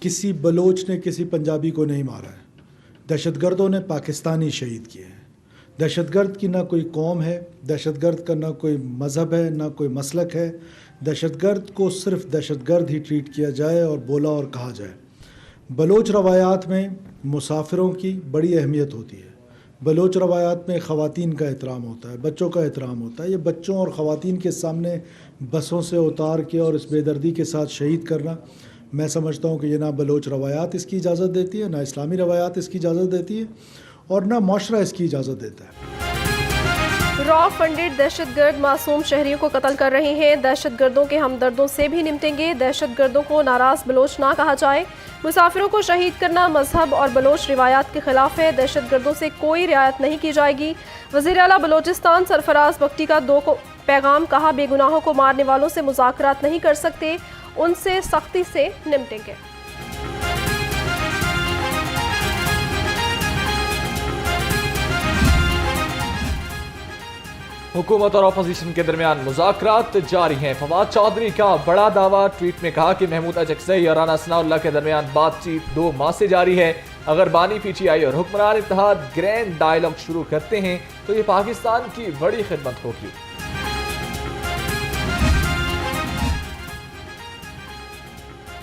کسی بلوچ نے کسی پنجابی کو نہیں مارا ہے، دہشت گردوں نے پاکستانی شہید کیے ہیں۔ دہشت گرد کی نہ کوئی قوم ہے، دہشت گرد کا نہ کوئی مذہب ہے، نہ کوئی مسلک ہے۔ دہشت گرد کو صرف دہشت گرد ہی ٹریٹ کیا جائے اور بولا اور کہا جائے۔ بلوچ روایات میں مسافروں کی بڑی اہمیت ہوتی ہے، بلوچ روایات میں خواتین کا احترام ہوتا ہے، بچوں کا احترام ہوتا ہے۔ یہ بچوں اور خواتین کے سامنے بسوں سے اتار کے اور اس بے دردی کے ساتھ شہید کرنا، میں سمجھتا ہوں کہ یہ نہ بلوچ روایات اس کی اجازت دیتی ہے، نہ اسلامی روایات اس کی اجازت دیتی ہے، اور نہ معاشرہ اس کی اجازت دیتا ہے۔ را فنڈڈ دہشت گرد معصوم شہریوں کو قتل کر رہے ہیں، دہشت گردوں کے ہمدردوں سے بھی نمٹیں گے، دہشت گردوں کو ناراض بلوچ نہ کہا جائے، مسافروں کو شہید کرنا مذہب اور بلوچ روایات کے خلاف ہے، دہشت گردوں سے کوئی رعایت نہیں کی جائے گی۔ وزیر اعلیٰ بلوچستان سرفراز بگٹی کا پیغام، کہا بے گناہوں کو مارنے والوں سے مذاکرات نہیں کر سکتے، ان سے سختی سے نمٹیں گے۔ حکومت اور اپوزیشن کے درمیان مذاکرات جاری ہیں۔ فواد چودھری کا بڑا دعویٰ، ٹویٹ میں کہا کہ محمود اچکزئی اور رانا ثناء اللہ کے درمیان بات چیت 2 ماہ سے جاری ہے۔ اگر بانی پی ٹی آئی اور حکمران اتحاد گرینڈ ڈائیلاگ شروع کرتے ہیں تو یہ پاکستان کی بڑی خدمت ہوگی۔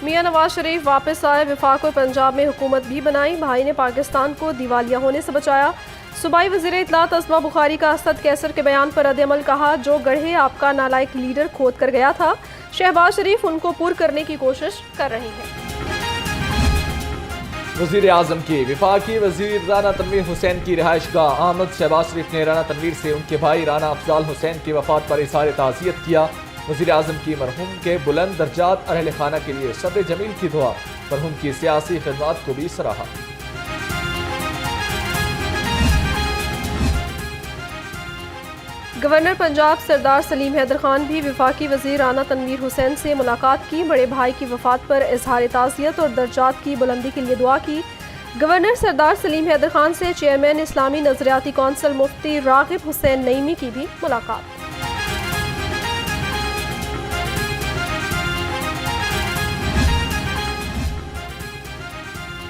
میاں نواز شریف واپس آئے، وفاق اور پنجاب میں حکومت بھی بنائی، بھائی نے پاکستان کو دیوالیہ ہونے سے بچایا۔ صوبائی وزیر اطلاعات اسما بخاری کا اسد کیسر کے بیان پر رد عمل، کہا جو گڑھے آپ کا نالائق لیڈر کھود کر گیا تھا، شہباز شریف ان کو پور کرنے کی کوشش کر رہے ہیں۔ وزیر اعظم کی وفاقی وزیر رانا تنویر حسین کی رہائش گاہ آمد، شہباز شریف نے رانا تنویر سے ان کے بھائی رانا افضال حسین کی وفات پر اظہار تعزیت کیا۔ وزیر اعظم کی مرحوم کے بلند درجات اور اہل خانہ کے لیے صبر جمیل کی دعا، مرحوم کی سیاسی خدمات کو بھی سراہا۔ گورنر پنجاب سردار سلیم حیدر خان بھی وفاقی وزیر رانا تنویر حسین سے ملاقات کی، بڑے بھائی کی وفات پر اظہار تعزیت اور درجات کی بلندی کے لیے دعا کی۔ گورنر سردار سلیم حیدر خان سے چیئرمین اسلامی نظریاتی کونسل مفتی راغب حسین نعیمی کی بھی ملاقات۔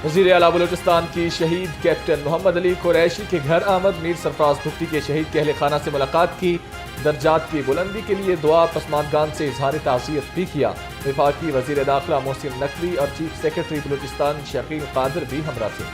وزیر اعلیٰ بلوچستان کی شہید کیپٹن محمد علی قریشی کے گھر آمد، میر سرفراز بگٹی کے شہید کے اہل خانہ سے ملاقات کی، درجات کی بلندی کے لیے دعا، پسماندگان سے اظہار تعزیت بھی کیا۔ وفاقی وزیر داخلہ محسن نقوی اور چیف سیکرٹری بلوچستان شکیل قادر بھی ہمراہ تھے۔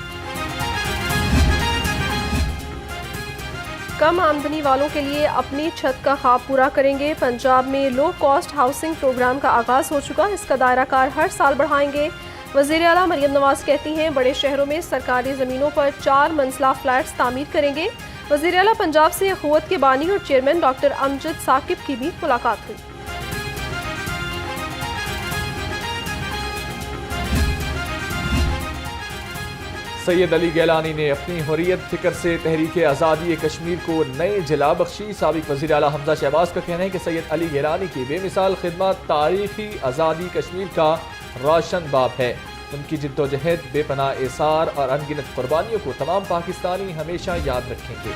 کم آمدنی والوں کے لیے اپنی چھت کا خواب پورا کریں گے، پنجاب میں لو کاسٹ ہاؤسنگ پروگرام کا آغاز ہو چکا، اس کا دائرہ کار ہر سال بڑھائیں گے۔ وزیر اعلیٰ مریم نواز کہتی ہیں بڑے شہروں میں سرکاری زمینوں پر 4 منزلہ فلیٹس تعمیر کریں گے۔ وزیر اعلیٰ پنجاب سے اخوت کے بانی اور چیئرمین ڈاکٹر امجد ثاقب کی بھی ملاقات ہوئی۔ سید علی گیلانی نے اپنی حریت فکر سے تحریک آزادی کشمیر کو نئے جلا بخشی، سابق وزیر اعلیٰ حمزہ شہباز کا کہنا ہے کہ سید علی گیلانی کی بے مثال خدمات تاریخی آزادی کشمیر کا روشن باب ہے، ان کی جد و جہد، بے پناہ ایثار اور انگنت قربانیوں کو تمام پاکستانی ہمیشہ یاد رکھیں گے۔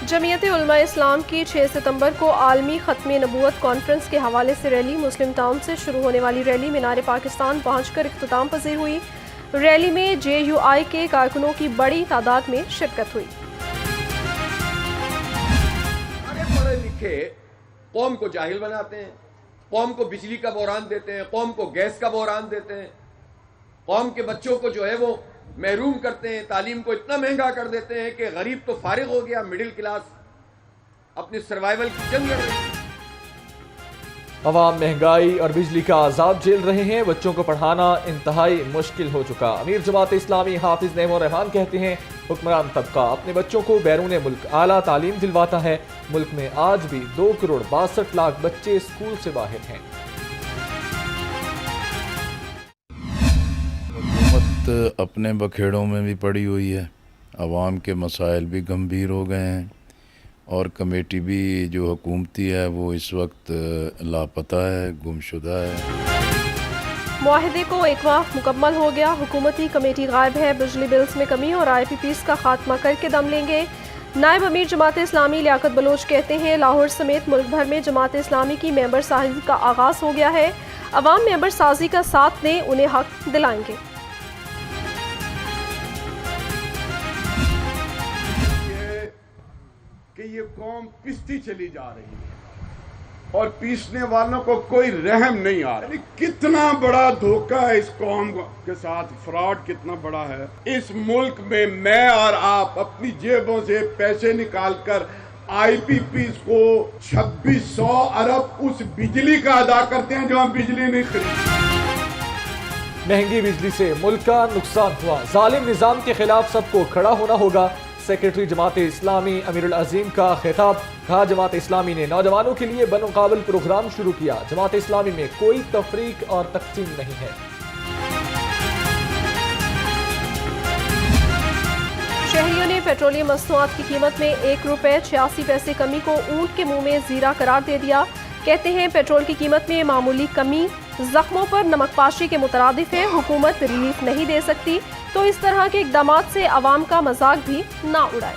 جمعیت علماء اسلام کی 6 ستمبر کو عالمی ختم نبوت کانفرنس کے حوالے سے ریلی، مسلم ٹاؤن سے شروع ہونے والی ریلی مینار پاکستان پہنچ کر اختتام پذیر ہوئی۔ ریلی میں JUI کے کارکنوں کی بڑی تعداد میں شرکت ہوئی۔ پڑھے لکھے قوم کو جاہل بناتے ہیں، قوم کو بجلی کا بحران دیتے ہیں، قوم کو گیس کا بحران دیتے ہیں، قوم کے بچوں کو جو ہے وہ محروم کرتے ہیں، تعلیم کو اتنا مہنگا کر دیتے ہیں کہ غریب تو فارغ ہو گیا، مڈل کلاس اپنی سروائیول کی جنگ لڑ رہی ہے۔ عوام مہنگائی اور بجلی کا عذاب جھیل رہے ہیں، بچوں کو پڑھانا انتہائی مشکل ہو چکا۔ امیر جماعت اسلامی حافظ نعیم الرحمان کہتے ہیں حکمران طبقہ اپنے بچوں کو بیرون ملک اعلیٰ تعلیم دلواتا ہے، ملک میں آج بھی 2 کروڑ 62 لاکھ بچے اسکول سے باہر ہیں۔ حکومت اپنے بکھیڑوں میں بھی پڑی ہوئی ہے، عوام کے مسائل بھی گمبھیر ہو گئے ہیں، اور کمیٹی بھی جو حکومتی ہے وہ اس وقت لاپتہ ہے، گمشدہ ہے۔ معاہدے کو 1 ماہ مکمل ہو گیا، حکومتی کمیٹی غائب ہے، بجلی بلز میں کمی اور IPPs کا خاتمہ کر کے دم لیں گے۔ نائب امیر جماعت اسلامی لیاقت بلوچ کہتے ہیں لاہور سمیت ملک بھر میں جماعت اسلامی کی ممبر سازی کا آغاز ہو گیا ہے، अवाम मेंबर साजी का साथ दें, उन्हें हक दिलाएंगे। कि ये कौम पिसती चली जा रही है और पीसने वालों को कोई रहम नहीं आ रहा। कितना बड़ा धोखा है इस कौम के साथ, फ्रॉड कितना बड़ा है। इस मुल्क में मैं और आप अपनी जेबों से पैसे निकालकर IPPs को 2600 अरब उस बिजली का अदा करते हैं जो हम बिजली नहीं खरीदते। महंगी बिजली से मुल्क का नुकसान हुआ, जालिम निजाम के खिलाफ सबको खड़ा होना होगा। सेक्रेटरी जमात इस्लामी अमीरुल अजीम का खिताब। कहा, जमात इस्लामी ने नौजवानों के लिए बनमुकाबल प्रोग्राम शुरू किया। जमात इस्लामी में कोई तफरीक और तकसीम नहीं है। शहरियों ने पेट्रोलियम मसनूआत की कीमत में 1 रुपये 86 पैसे कमी को ऊंट के मुंह में जीरा करार दे दिया। कहते हैं पेट्रोल की कीमत में मामूली कमी जख्मों पर नमकपाशी के मुतरादिफ है। हुकूमत रिलीफ नहीं दे सकती तो इस तरह के इकदामात से अवाम का मजाक भी ना उड़ाए।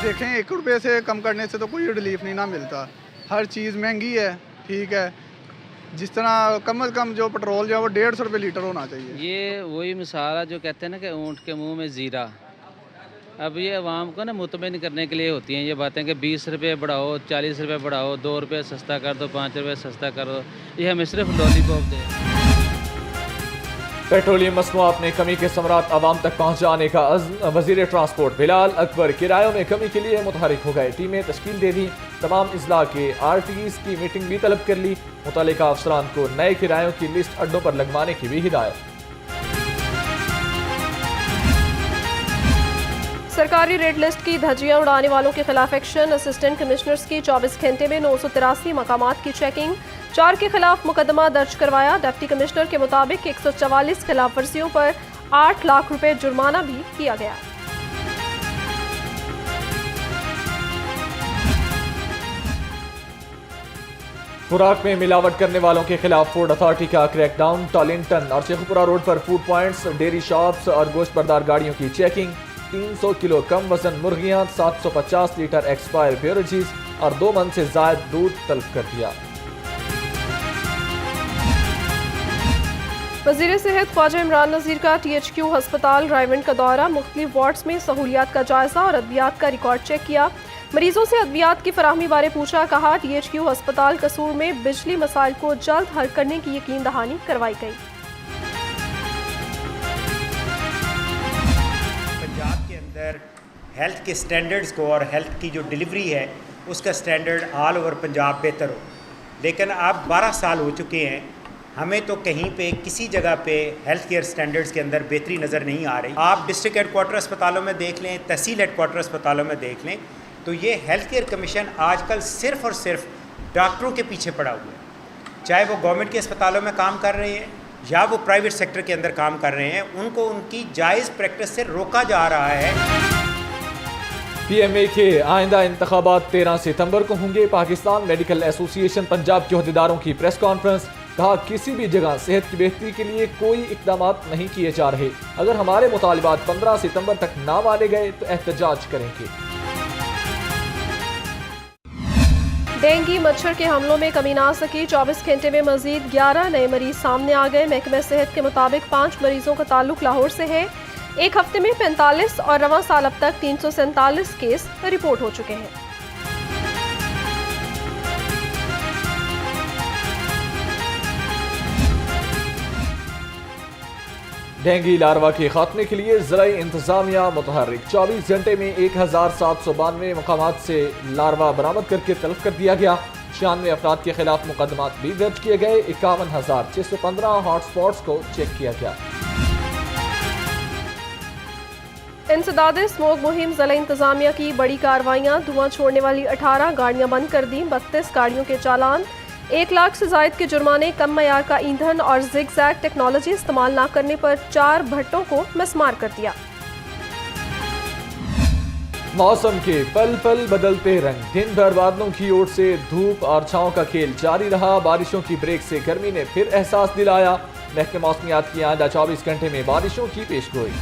देखें, 1 रुपये से कम करने से तो कोई रिलीफ नहीं ना मिलता। हर चीज़ महंगी है, ठीक है। जिस तरह कम अज़ कम जो पेट्रोल जो है वो 150 रुपये लीटर होना चाहिए। ये वही मिसाल है जो कहते हैं ना कि ऊँट के मुंह में जीरा। अब ये अवाम को ना मुतमईन करने के लिए होती हैं ये बातें कि 20 रुपये बढ़ाओ, 40 रुपये बढ़ाओ, 2 रुपये सस्ता कर दो, 5 रुपये सस्ता कर दो। ये हमें सिर्फ लॉलीपॉप दे। पेट्रोलियम मसनूआत में कमी के समरात आवाम तक पहुँचाने का अज़्म। वज़ीर ट्रांसपोर्ट बिलाल अकबर किरायों में कमी के लिए मुतहरिक हो गए। टीमें तश्कील दे दी। तमाम अजला के RTs की मीटिंग भी तलब कर ली। मुतल्लिका अफसरान को नए किरायों की लिस्ट अड्डों पर लगवाने की भी हिदायत। सरकारी रेड लिस्ट की धज्जियां उड़ाने वालों के खिलाफ एक्शन। असिस्टेंट कमिश्नर्स की 24 घंटे में 983 मकामात की चेकिंग। 4 के खिलाफ मुकदमा दर्ज करवाया। डिप्टी कमिश्नर के मुताबिक 144 खिलाफ वर्जियों पर 8 लाख रुपए जुर्माना भी किया गया। खुराक में मिलावट करने वालों के खिलाफ फूड अथॉरिटी का क्रैकडाउन। टॉलिंगटन और शेखुपुरा रोड पर फूड पॉइंट्स, डेयरी शॉप्स और गोश्त बरदार गाड़ियों की चेकिंग। 300 किलो कम वजन मुर्गियां, 750 लीटर एक्सपायर बेवरेजेस और 2 मन से जायद दूध तलब कर दिया। वज़ीर सेहत ख्वाजा इमरान नज़ीर का THQ हस्पताल रायवंड का दौरा। मुख्तलिफ वार्ड्स में सहूलियात का जायजा और अद्वियात का रिकॉर्ड चेक किया। मरीजों से अद्वियात की फराहमी बारे पूछा। कहा, THQ हस्पताल कसूर में बिजली मसाइल को जल्द हल करने की यकीन दहानी करवाई गई। पंजाब के अंदर हेल्थ के स्टैंडर्ड्स को और हेल्थ की जो डिलीवरी है उसका स्टैंडर्ड ऑल ओवर पंजाब बेहतर हो, लेकिन अब 12 साल हो चुके हैं, हमें तो कहीं पे किसी जगह पे हेल्थ केयर स्टैंडर्ड्स के अंदर बेहतरी नज़र नहीं आ रही। आप डिस्ट्रिक्ट हेडक्वार्टर अस्पतालों में देख लें, तहसील हेडक्वार्टर अस्पतालों में देख लें, तो ये हेल्थ केयर कमीशन आजकल सिर्फ़ और सिर्फ डॉक्टरों के पीछे पड़ा हुआ है। चाहे वो गवर्नमेंट के अस्पतालों में काम कर रहे हैं या वो प्राइवेट सेक्टर के अंदर काम कर रहे हैं, उनको उनकी जायज़ प्रैक्टिस से रोका जा रहा है। PMA के आइंदा इंतखाबात 13 सितंबर को होंगे। पाकिस्तान मेडिकल एसोसिएशन पंजाब के अहदेदारों की प्रेस कॉन्फ्रेंस। कहा, किसी भी जगह सेहत की बेहतरी के लिए कोई इकदामात नहीं किए जा रहे। अगर हमारे मुतालिबात 15 सितंबर तक ना माने गए तो एहतजाज करेंगे। डेंगू मच्छर के हमलों में कमी ना सकी। 24 घंटे में मजीद 11 नए मरीज सामने आ गए। महकमा सेहत के मुताबिक 5 मरीजों का ताल्लुक लाहौर से है। एक हफ्ते में 45 और रवां साल अब तक 347 केस रिपोर्ट हो चुके हैं। डेंगू लार्वा के खात्मे के लिए ज़िला इंतजामिया मुतहर्रिक। 24 घंटे में 1792 मकामात से लार्वा बरामद करके तलब कर दिया गया। 96 अफराद के खिलाफ मुकदमात भी दर्ज किए गए। 51,615 हॉटस्पॉट्स को चेक किया गया। इंसदाद स्मोक मुहिम। ज़िला इंतजामिया की बड़ी कार्रवाइयाँ। धुआं छोड़ने वाली 18 गाड़ियाँ बंद कर दी। 32 गाड़ियों के चालान। 1 लाख से जायद के जुर्माने। कम मयार का ईंधन और जिगजैग टेक्नोलॉजी इस्तेमाल न करने पर 4 भट्टों को मिसमार कर दिया। मौसम के पल पल बदलते रंग। दिन भर बादलों की ओर से धूप और छांव का खेल जारी रहा। बारिशों की ब्रेक से गर्मी ने फिर एहसास दिलाया। महकमे मौसमियात की आइंदा 24 घंटे में बारिशों की पेशगोई।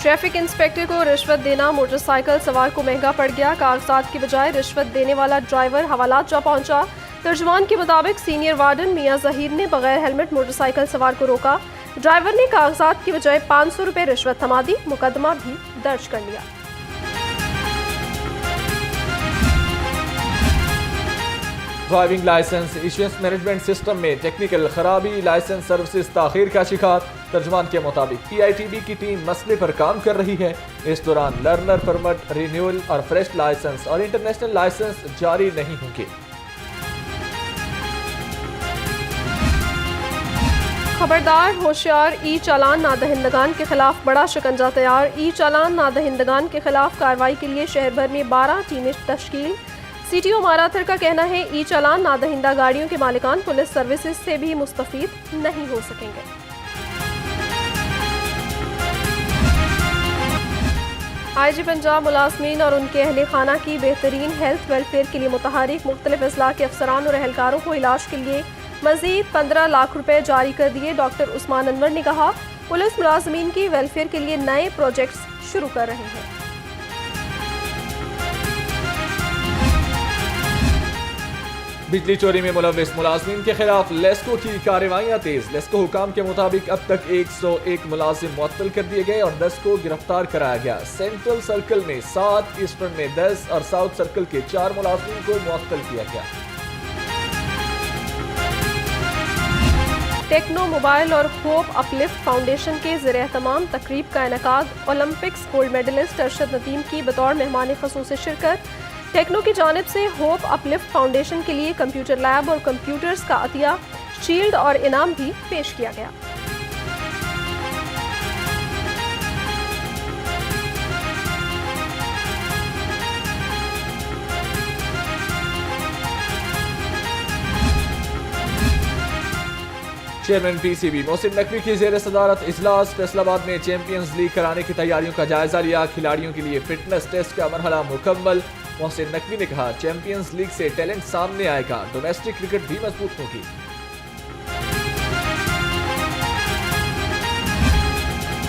ट्रैफिक इंस्पेक्टर को रिश्वत देना मोटरसाइकिल सवार को महंगा पड़ गया। कागजात की बजाय रिश्वत देने वाला ड्राइवर हवालात जा पहुंचा। तर्जुमान के मुताबिक सीनियर वार्डन मियां जहीर ने बगैर हेलमेट मोटरसाइकिल सवार को रोका। ड्राइवर ने कागजात की बजाय 500 रुपए रिश्वत थमा दी। मुकदमा भी दर्ज कर लिया। Driving licence issuance management system में टेक्निकल खराबी, लाइसेंस सर्विसेज ताखीर का शिकार। तर्जुमान के मुताबिक PITB की टीम मसले पर काम कर रही है। इस दौरान लर्नर परमिट रिन्यूअल और फ्रेश लाइसेंस और इंटरनेशनल लाइसेंस जारी नहीं होंगे। खबरदार होशियार, ई चालान नादहिंदगान के खिलाफ बड़ा शिकंजा तैयार। ई चालान नादहिंदगान के खिलाफ कार्रवाई के लिए शहर भर में 12 टीमें तश्कील। CTO माराथर का कहना है ई चालान नादहिंदा गाड़ियों के मालिकान पुलिस सर्विसेज से भी मुस्तफीद नहीं हो सकेंगे। IG पंजाब मुलाजमीन और उनके अहले खाना की बेहतरीन हेल्थ वेलफेयर के लिए मुतहरिक मुख्तलिफ अजला के अफसरान और एहलकारों को इलाज के लिए मजीद 15 लाख रुपए जारी कर दिए। डॉक्टर उस्मान अनवर ने कहा पुलिस मुलाजमीन की वेलफेयर के लिए नए प्रोजेक्ट्स शुरू कर रहे हैं। बिजली चोरी में मुलविस मुलाजिमीन के खिलाफ लेस्को की कार्रवाइयां तेज। लेस्को हुकाम के मुताबिक अब तक 101 मुलाजिम मुअत्तल कर दिए गए और 10 को गिरफ्तार कराया गया। सेंट्रल सर्कल में 7, ईस्टर्न में 10 और साउथ सर्कल के 4 मुलाजिमीन को मुअत्तल किया गया। टेक्नो मोबाइल और होप अपलिफ्ट फाउंडेशन के ज़ेर-ए-एहतमाम तकरीब का इनेकाद। Olympics gold medalist Arshad Nadeem की बतौर मेहमान ख़ुसूसी शिरकत। टेक्नो की जानिब से होप अपलिफ्ट फाउंडेशन के लिए कंप्यूटर लैब और कंप्यूटर्स का अतिया, शील्ड और इनाम भी पेश किया गया। चेयरमैन PCB मोहसिन नकवी की ज़ेर सदारत इजलास। फैसलाबाद में चैंपियंस लीग कराने की तैयारियों का जायजा लिया। खिलाड़ियों के लिए फिटनेस टेस्ट का मरहला मुकम्मल। मोहसिन नकवी ने कहा चैंपियंस लीग से टैलेंट सामने आएगा, डोमेस्टिक क्रिकेट भी मजबूत होगी।